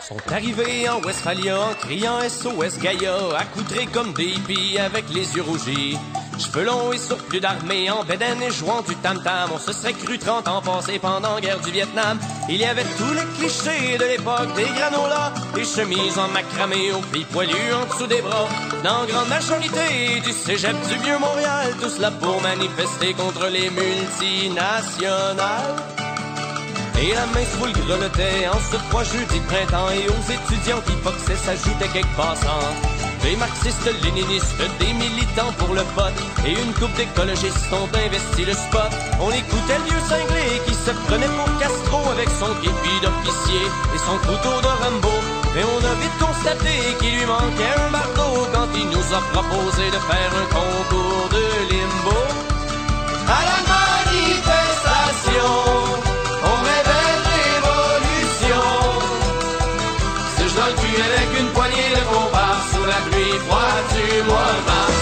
Sont arrivés en Westphalia en criant SOS Gaïa, accoutrés comme des hippies avec les yeux rougis. Cheveux longs et surplus d'armée, en bédaine et jouant du tam-tam. On se serait cru 30 ans passés pendant la guerre du Vietnam. Il y avait tous les clichés de l'époque, des granolas, des chemises en macramé aux filles poilues en dessous des bras. Dans grande majorité du cégep du Vieux-Montréal, tous là pour manifester contre les multinationales. Et la main sous le grelottait en ce 3 jeudis de printemps. Et aux étudiants qui boxaient s'ajoutaient quelques passants. Des marxistes, léninistes, des militants pour le vote. Et une couple d'écologistes ont investi le spot. On écoutait le vieux cinglé qui se prenait pour Castro avec son képi d'officier et son couteau de Rambo. Mais on a vite constaté qu'il lui manquait un marteau quand il nous a proposé de faire un concours de limbo. À la manifestation, on rêvait de révolution. Sèche dans le cul avec une poignée de comparses sous la pluie froide du mois de mars.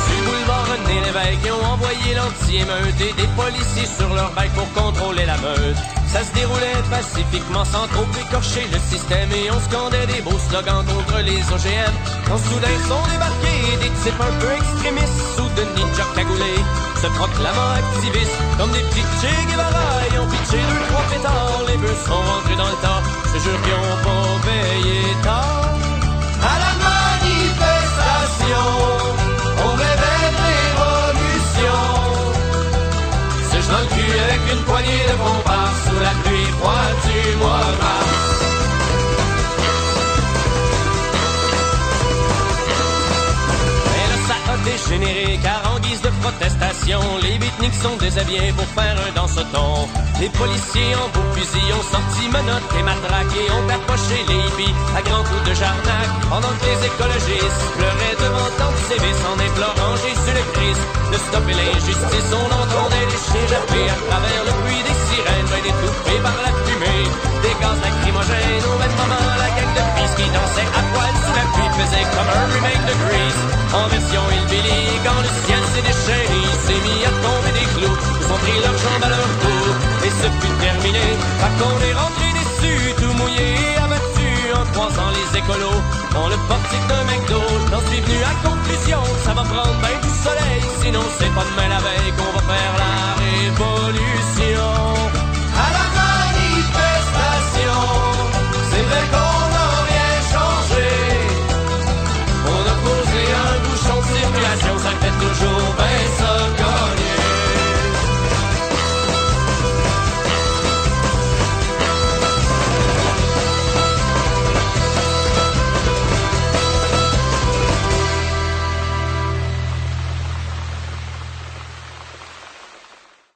Sur le boulevard René Lévesque, ils ont envoyé l'anti-émeute et des policiers sur leur bike pour contrôler la meute. Ça se déroulait pacifiquement sans trop écorcher le système et on scandait des beaux slogans contre les OGM. Quand soudain sont débarqués des types un peu extrémistes sous de ninjas cagoulés, se proclamant activistes comme des petits Che Guevara. Ils ont pitché 2-3 pétards, les bœufs sont rentrés dans le tas. Je jure qu'ils ont pas payé tard. À la manifestation, on rêvait de révolution. Sèche dans le cul avec une poignée de comparses sous la pluie froide du mois de mars. Mais là ça a dégénéré car en guise de protestation, les beatniks sont déshabillés pour faire un danse-ton. Les policiers en beaux fusils ont sorti menottes et matraques et ont approché les hippies à grands coups de jarnac. Pendant que les écologistes pleuraient devant tant de sévices en implorant Jésus le Christ de stopper l'injustice, on entendait les chiens japper à travers le bruit des sirènes, bien étouffés par la fumée des gaz lacrymogènes. Au même moment, la gang de fils qui dansait à poil sous la pluie faisait comme un remake de Grease en version hillbilly. Quand le ciel s'est déchaîné, il s'est mis à tomber des clous. Ils ont pris leurs jambes à leur cou et ce fut terminé. Par qu'on est rentré déçus, tout mouillé et abattu en croisant les écolos dans le portique d'un McDo. J'en suis venu à conclusion, ça va prendre ben du soleil, sinon c'est pas demain